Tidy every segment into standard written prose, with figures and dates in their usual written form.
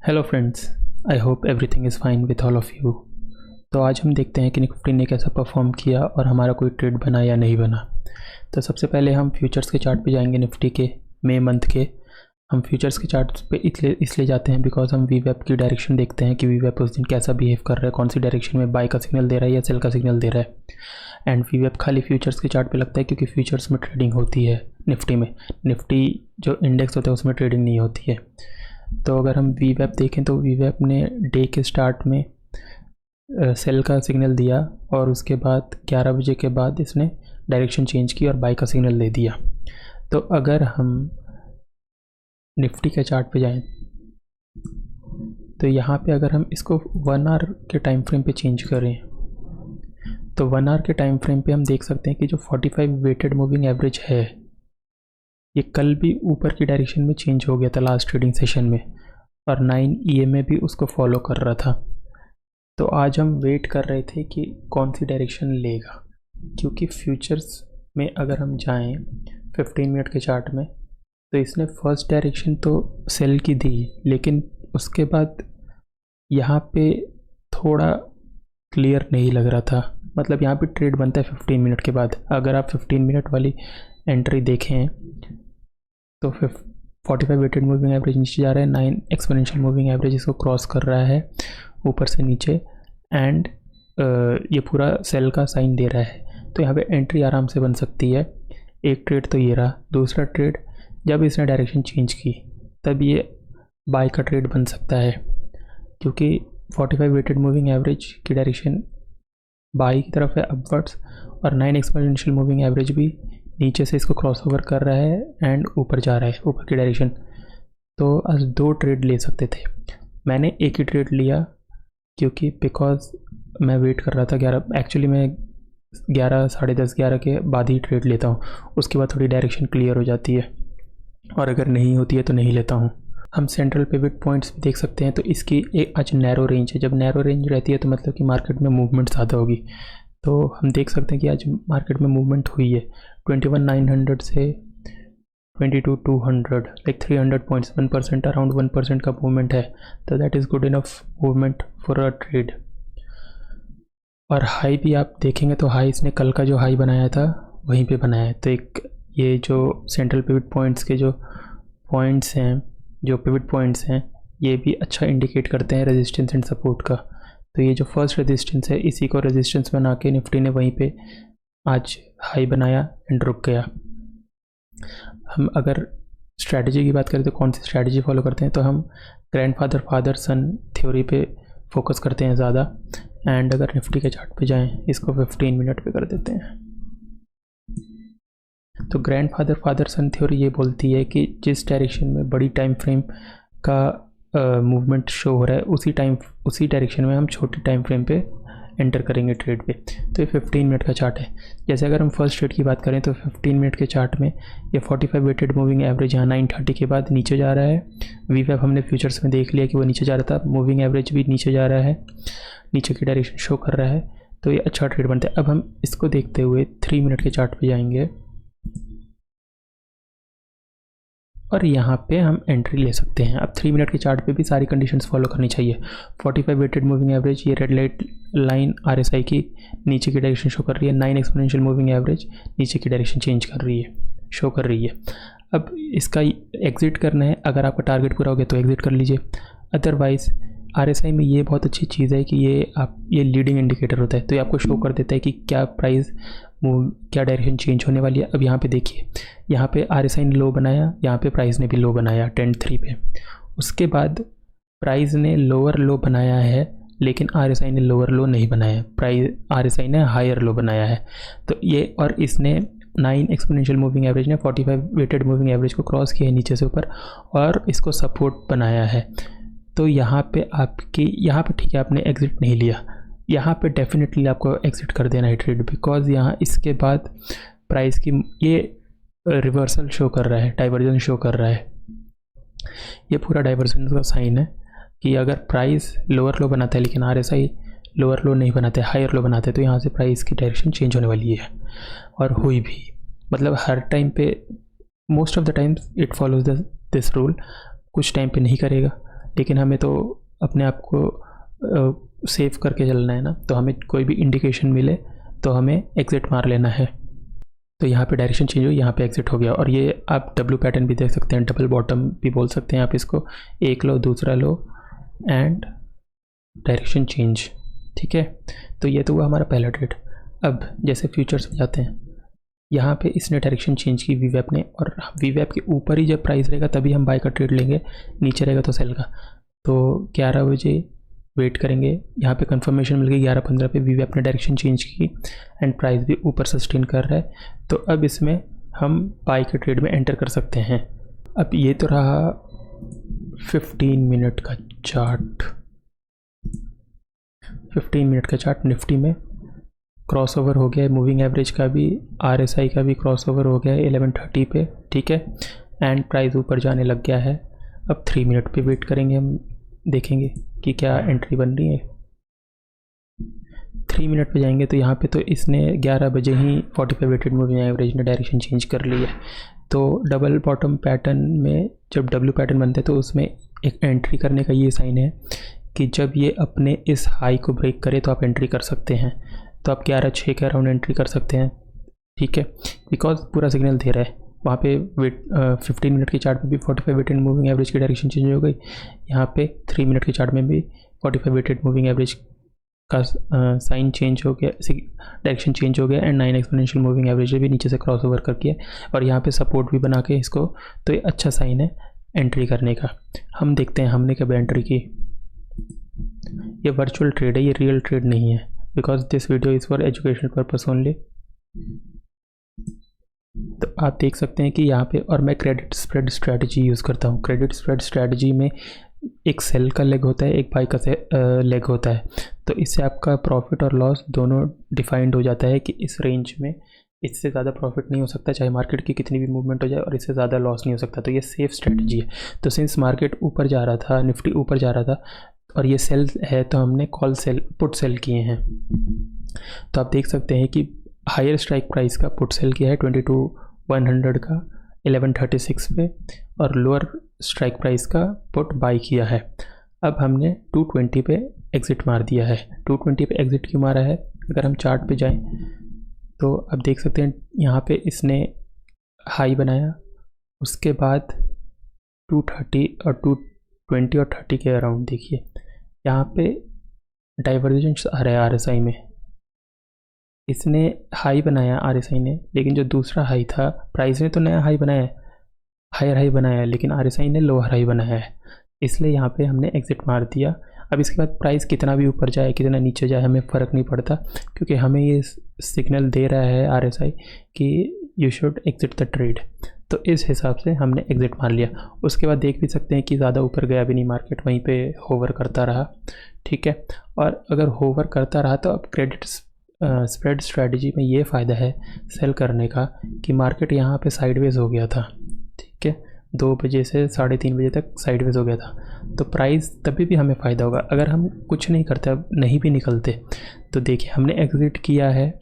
Hello friends, I hope everything is fine with all of you. तो आज हम देखते हैं कि निफ्टी ने कैसा परफॉर्म किया और हमारा कोई ट्रेड बना या नहीं बना। तो सबसे पहले हम फ्यूचर्स के चार्ट पे जाएंगे। निफ्टी के मई मंथ के हम फ्यूचर्स के चार्ट पे इसलिए जाते हैं बिकॉज हम वीवेप की डायरेक्शन देखते हैं कि वीवेप उस दिन कैसा बिहेव कर रहा है, कौन सी डायरेक्शन में बाय का सिग्नल दे रहा है या सेल का सिग्नल दे रहा है। एंड वीवेप खाली फ्यूचर्स के चार्ट पे लगता है क्योंकि फ्यूचर्स में ट्रेडिंग होती है निफ्टी में। निफ्टी जो इंडेक्स होता है उसमें ट्रेडिंग नहीं होती है। तो अगर हम वीवेप देखें तो वीवेप ने डे के स्टार्ट में सेल का सिग्नल दिया और उसके बाद 11 बजे के बाद इसने डायरेक्शन चेंज की और बाय का सिग्नल दे दिया। तो अगर हम निफ्टी के चार्ट पे जाएं तो यहाँ पे अगर हम इसको 1 आवर के टाइम फ्रेम पे चेंज करें तो 1 आवर के टाइम फ्रेम पे हम देख सकते हैं कि जो 45 वेटेड मूविंग एवरेज है ये कल भी ऊपर की डायरेक्शन में चेंज हो गया था लास्ट ट्रेडिंग सेशन में, और 9 EMA भी उसको फॉलो कर रहा था। तो आज हम वेट कर रहे थे कि कौन सी डायरेक्शन लेगा, क्योंकि फ्यूचर्स में अगर हम जाएं 15 मिनट के चार्ट में तो इसने फर्स्ट डायरेक्शन तो सेल की दी, लेकिन उसके बाद यहाँ पे थोड़ा क्लियर नहीं लग रहा था। मतलब यहाँ पे ट्रेड बनता है 15 मिनट के बाद। अगर आप 15 मिनट वाली एंट्री देखें तो 45 वेटेड मूविंग एवरेज नीचे जा रहा है, 9 एक्सपोनेंशियल मूविंग एवरेज इसको क्रॉस कर रहा है ऊपर से नीचे, एंड ये पूरा सेल का साइन दे रहा है। तो यहाँ पे एंट्री आराम से बन सकती है। एक ट्रेड तो ये रहा। दूसरा ट्रेड जब इसने डायरेक्शन चेंज की तब ये बाय का ट्रेड बन सकता है, क्योंकि 45 वेटेड मूविंग एवरेज की डायरेक्शन बाय की तरफ है अपवर्ड्स, और 9 एक्सपोनेंशियल मूविंग एवरेज भी नीचे से इसको क्रॉस ओवर कर रहा है एंड ऊपर जा रहा है, ऊपर की डायरेक्शन। तो आज 2 ट्रेड ले सकते थे। मैंने एक ही ट्रेड लिया क्योंकि बिकॉज मैं वेट कर रहा था 11, एक्चुअली मैं 11 साढ़े 10 11 के बाद ही ट्रेड लेता हूँ। उसके बाद थोड़ी डायरेक्शन क्लियर हो जाती है, और अगर नहीं होती है तो नहीं लेता हूँ। हम सेंट्रल पिवट पॉइंट्स भी देख सकते हैं। तो इसकी एक आज नैरो रेंज है। जब नैरो रेंज रहती है तो मतलब कि मार्केट में मूवमेंट ज़्यादा होगी। तो हम देख सकते हैं कि आज मार्केट में मूवमेंट हुई है 21,900 से 22,200, लाइक 300 पॉइंट्स, 1%, अराउंड 1% का मूवमेंट है। तो that is good enough movement for a trade. और हाई भी आप देखेंगे तो हाई इसने कल का जो हाई बनाया था वहीं पे बनाया है। तो एक ये जो सेंट्रल पिवट पॉइंट्स के जो पॉइंट्स हैं, जो पिवट पॉइंट्स हैं, ये भी अच्छा इंडिकेट करते हैं रेजिस्टेंस एंड सपोर्ट का। तो ये जो फर्स्ट रेजिस्टेंस है इसी को रेजिस्टेंस बना के निफ्टी ने वहीं पे आज हाई बनाया एंड रुक गया। हम अगर स्ट्रैटेजी की बात करें तो कौन सी स्ट्रैटेजी फॉलो करते हैं, तो हम ग्रैंडफादर फादर सन थ्योरी पे फोकस करते हैं ज़्यादा। एंड अगर निफ्टी के चार्ट पे जाएं, इसको 15 मिनट पे कर देते हैं। तो ग्रैंडफादर फादर सन थ्योरी ये बोलती है कि जिस डायरेक्शन में बड़ी टाइम फ्रेम का मूवमेंट शो हो रहा है उसी डायरेक्शन में हम छोटी टाइम फ्रेम पे एंटर करेंगे ट्रेड पे। तो ये 15 मिनट का चार्ट है। जैसे अगर हम फर्स्ट ट्रेड की बात करें तो 15 मिनट के चार्ट में ये 45 वेटेड मूविंग एवरेज यहाँ 930 के बाद नीचे जा रहा है। वीवेप हमने फ्यूचर्स में देख लिया कि वो नीचे जा रहा था, मूविंग एवरेज भी नीचे जा रहा है, नीचे की डायरेक्शन शो कर रहा है। तो ये अच्छा ट्रेड बनता है। अब हम इसको देखते हुए 3 मिनट के चार्ट पर जाएंगे और यहाँ पे हम एंट्री ले सकते हैं। अब 3 मिनट के चार्ट पे भी सारी कंडीशंस फॉलो करनी चाहिए। 45 वेटेड मूविंग एवरेज, ये रेड लाइन RSI की नीचे की डायरेक्शन शो कर रही है। 9 एक्सपोनेंशियल मूविंग एवरेज नीचे की डायरेक्शन चेंज कर रही है, शो कर रही है। अब इसका एग्जिट करना है। अगर आपका टारगेट पूरा हो गया तो एग्जिट कर लीजिए। अदरवाइज़ RSI में ये बहुत अच्छी चीज़ है कि ये लीडिंग इंडिकेटर होता है। तो ये आपको शो कर देता है कि क्या प्राइस क्या डायरेक्शन चेंज होने वाली है। अब यहाँ पे देखिए, यहाँ पे RSI ने लो बनाया, यहाँ पे प्राइस ने भी लो बनाया 10-3 पे। उसके बाद प्राइस ने लोअर लो बनाया है, लेकिन RSI ने लोअर लो नहीं बनाया, RSI ने हायर लो बनाया है। तो ये, और इसने 9 एक्सपोनेंशियल मूविंग एवरेज ने 45 वेटेड मूविंग एवरेज को क्रॉस किया है नीचे से ऊपर और इसको सपोर्ट बनाया है। तो यहाँ पे ठीक है, आपने एग्जिट नहीं लिया। यहाँ पे डेफिनेटली आपको एग्जिट कर देना है ट्रेड, बिकॉज यहाँ इसके बाद प्राइस की ये रिवर्सल शो कर रहा है, डाइवर्जेंस शो कर रहा है। ये पूरा डाइवर्जेंस का साइन है कि अगर प्राइस लोअर लो बनाता है लेकिन RSI लोअर लो नहीं बनाते, हायर लो बनाते, तो यहाँ से प्राइस की डायरेक्शन चेंज होने वाली है। और हुई भी, मतलब हर टाइम पे, most of the times it follows this rule. कुछ टाइम पे नहीं करेगा, लेकिन हमें तो अपने आप को सेव करके चलना है ना, तो हमें कोई भी इंडिकेशन मिले तो हमें एग्ज़िट मार लेना है। तो यहाँ पे डायरेक्शन चेंज हुई, यहाँ पे एग्ज़िट हो गया। और ये आप डब्ल्यू पैटर्न भी देख सकते हैं, डबल बॉटम भी बोल सकते हैं आप इसको। एक लो, दूसरा लो एंड डायरेक्शन चेंज, ठीक है। तो ये तो हुआ हमारा पहला ट्रेड। अब जैसे फ्यूचर्स में जाते हैं, यहाँ पे इसने डायरेक्शन चेंज की वीवैप ने, और वीवैप के ऊपर ही जब प्राइस रहेगा तभी हम बाय का ट्रेड लेंगे, नीचे रहेगा तो सेल का। तो 11 बजे वेट करेंगे, यहाँ पे कंफर्मेशन मिल गई 11:15 पे वीवैप ने डायरेक्शन चेंज की एंड प्राइस भी ऊपर सस्टेन कर रहा है। तो अब इसमें हम बाय के ट्रेड में एंटर कर सकते हैं। अब ये तो रहा 15 मिनट का चार्ट। 15 मिनट का चार्ट निफ्टी में क्रॉसओवर हो गया है, मूविंग एवरेज का भी, RSI का भी क्रॉसओवर हो गया है 11:30 पे, ठीक है। एंड प्राइस ऊपर जाने लग गया है। अब 3 मिनट पे वेट करेंगे, हम देखेंगे कि क्या एंट्री बन रही है। 3 मिनट पे जाएंगे तो यहाँ पे तो इसने 11 बजे ही 45 वेटेड मूविंग एवरेज ने डायरेक्शन चेंज कर ली है। तो डबल बॉटम पैटर्न में जब डब्ल्यू पैटर्न बनते हैं तो उसमें एक एंट्री करने का ये साइन है कि जब ये अपने इस हाई को ब्रेक करे तो आप एंट्री कर सकते हैं। तो आप 11:06 के अराउंड एंट्री कर सकते हैं, ठीक है, बिकॉज पूरा सिग्नल दे रहा है। वहाँ पे 15 मिनट के चार्ट में भी 45 वेटेड मूविंग एवरेज की डायरेक्शन चेंज हो गई। यहाँ पे 3 मिनट के चार्ट में भी 45 वेटेड मूविंग एवरेज का साइन चेंज हो गया, डायरेक्शन चेंज हो गया एंड 9 एक्सपोनेंशियल मूविंग एवरेज भी नीचे से क्रॉस ओवर कर किया और यहाँ पे सपोर्ट भी बना के इसको, तो ये अच्छा साइन है एंट्री करने का। हम देखते हैं हमने कब एंट्री की। ये वर्चुअल ट्रेड है, ये रियल ट्रेड नहीं है, because this video is for educational purpose only. तो आप देख सकते हैं कि यहाँ पे, और मैं क्रेडिट स्प्रेड स्ट्रैटेजी यूज़ करता हूँ। क्रेडिट स्प्रेड स्ट्रैटेजी में एक सेल का लेग होता है, एक बाई का लेग होता है। तो इससे आपका प्रॉफिट और लॉस दोनों डिफाइंड हो जाता है कि इस रेंज में इससे ज़्यादा प्रॉफिट नहीं हो सकता, चाहे मार्केट की कितनी भी मूवमेंट हो जाए, और इससे ज़्यादा लॉस नहीं हो सकता। तो ये सेफ स्ट्रैटेजी है। तो सिंस मार्केट ऊपर जा रहा था, निफ्टी ऊपर जा रहा था और ये सेल है, तो हमने कॉल सेल, पुट सेल किए हैं। तो आप देख सकते हैं कि हायर स्ट्राइक प्राइस का पुट सेल किया है 22,100 का 11:36 पे, और लोअर स्ट्राइक प्राइस का पुट बाई किया है। अब हमने 220 पे एग्ज़िट मार दिया है। 220 पे एग्ज़िट क्यों मारा है? अगर हम चार्ट पे जाएं तो अब देख सकते हैं यहाँ पे इसने हाई बनाया, उसके बाद 230 और 220 और 30 के अराउंड देखिए यहाँ पे डाइवर्जेंस आ रहा है RSI में। इसने हाई बनाया RSI ने, लेकिन जो दूसरा हाई था, प्राइस ने तो नया हाई बनाया है, हायर हाई बनाया है, लेकिन RSI ने लोअर हाई बनाया है, इसलिए यहाँ पे हमने एग्ज़िट मार दिया। अब इसके बाद प्राइस कितना भी ऊपर जाए, कितना नीचे जाए, हमें फ़र्क नहीं पड़ता, क्योंकि हमें ये सिग्नल दे रहा है RSI कि you should exit the trade. तो इस हिसाब से हमने एग्ज़िट मार लिया। उसके बाद देख भी सकते हैं कि ज़्यादा ऊपर गया भी नहीं मार्केट, वहीं पे होवर करता रहा, ठीक है। और अगर होवर करता रहा तो अब क्रेडिट स्प्रेड स्ट्रैटेजी में ये फ़ायदा है सेल करने का कि मार्केट यहाँ पे साइडवेज हो गया था, ठीक है, 2 बजे से 3:30 बजे तक साइडवेज हो गया था। तो प्राइस तभी भी हमें फ़ायदा होगा अगर हम कुछ नहीं करते, अब नहीं भी निकलते। तो देखिए हमने एग्ज़िट किया है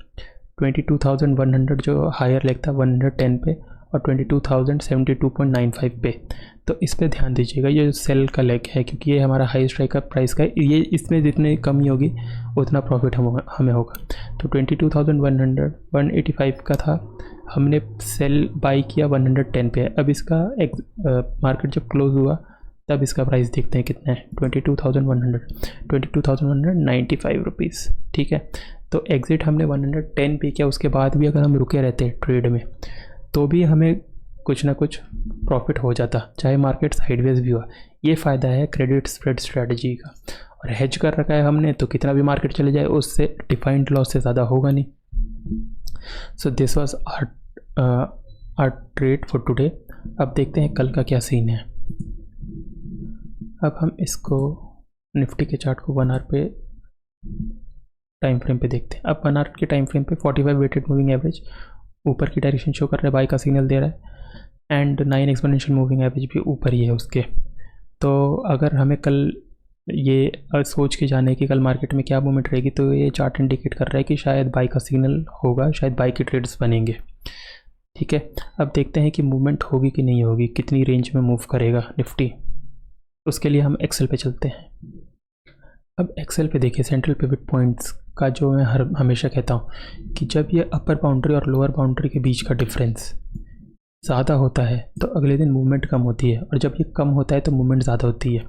22,100 जो हायर लेग था 110 पे, और 22,072.95 पे। तो इस पे ध्यान दीजिएगा, ये सेल का लेग है, क्योंकि ये हमारा हाई स्ट्राइक का प्राइस का है, ये इसमें जितनी कमी होगी उतना प्रॉफिट हमें होगा। तो 22,100 185 का था, हमने सेल बाई किया 110 पे। अब इसका मार्केट जब क्लोज हुआ तब इसका प्राइस देखते हैं कितना है, 22,195 रुपीज़, ठीक है। तो एग्ज़िट हमने 110 पे किया। उसके बाद भी अगर हम रुके रहते ट्रेड में तो भी हमें कुछ ना कुछ प्रॉफिट हो जाता, चाहे मार्केट साइडवेज भी हुआ। ये फ़ायदा है क्रेडिट स्प्रेड स्ट्रैटेजी का। और हेज कर रखा है हमने, तो कितना भी मार्केट चले जाए उससे डिफाइंड लॉस से ज़्यादा होगा नहीं। So this was our trade for today. अब देखते हैं कल का क्या सीन है। अब हम इसको निफ्टी के चार्ट को 1 आवर पे टाइम फ्रेम पे देखते हैं। अब 1 आवर के टाइम फ्रेम पे 45 वेटेड मूविंग एवरेज ऊपर की डायरेक्शन शो कर रहा है, बाई का सिग्नल दे रहा है, एंड 9 एक्सपोनेंशियल मूविंग एवरेज भी ऊपर ही है उसके। तो अगर हमें कल ये सोच के जाने कि कल मार्केट में क्या मूवमेंट रहेगी, तो ये चार्ट इंडिकेट कर रहा है कि शायद बाई का सिग्नल होगा, शायद बाई के ट्रेड्स बनेंगे, ठीक है। अब देखते हैं कि मूवमेंट होगी कि नहीं होगी, कितनी रेंज में मूव करेगा निफ्टी। उसके लिए हम एक्सेल पे चलते हैं। अब एक्सेल पे देखिए सेंट्रल पिवट पॉइंट्स का जो मैं हमेशा कहता हूँ कि जब ये अपर बाउंड्री और लोअर बाउंड्री के बीच का डिफरेंस ज़्यादा होता है तो अगले दिन मूवमेंट कम होती है, और जब ये कम होता है तो मूवमेंट ज़्यादा होती है।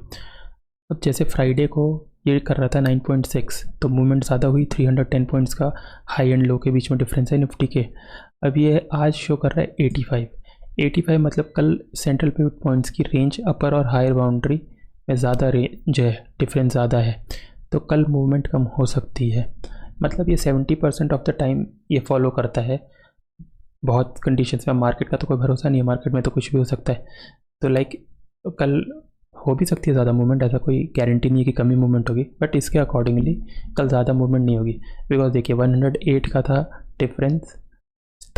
अब जैसे फ्राइडे को ये कर रहा था 9.6, तो मूवमेंट ज़्यादा हुई, 310 पॉइंट्स का हाई एंड लो के बीच में डिफरेंस है निफ्टी के। अब ये आज शो कर रहा है 85 मतलब कल सेंट्रल पिवट पॉइंट्स की रेंज अपर और हायर बाउंड्री में ज़्यादा रेंज है, डिफरेंस ज़्यादा है, तो कल मूवमेंट कम हो सकती है। मतलब ये 70% ऑफ द टाइम ये फॉलो करता है। बहुत कंडीशंस में, मार्केट का तो कोई भरोसा नहीं है, मार्केट में तो कुछ भी हो सकता है। तो लाइक कल हो भी सकती है ज़्यादा मूवमेंट, ऐसा कोई गारंटी नहीं है कि कमी मूवमेंट होगी, बट इसके अकॉर्डिंगली कल ज़्यादा मूवमेंट नहीं होगी। बिकॉज देखिए 108 का था डिफरेंस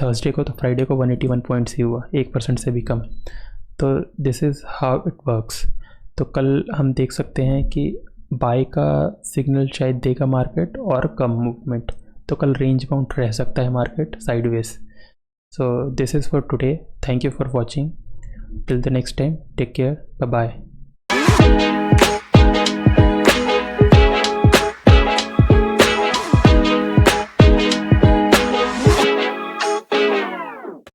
थर्सडे को, तो फ्राइडे को 181 पॉइंट्स ही हुआ, 1% से भी कम। तो this is how it works. तो कल हम देख सकते हैं कि बाय का सिग्नल शायद देगा मार्केट और कम मूवमेंट, तो कल रेंज बाउंड रह सकता है market sideways. So this is for today. Thank you for watching. Till the next time, take care. Bye bye.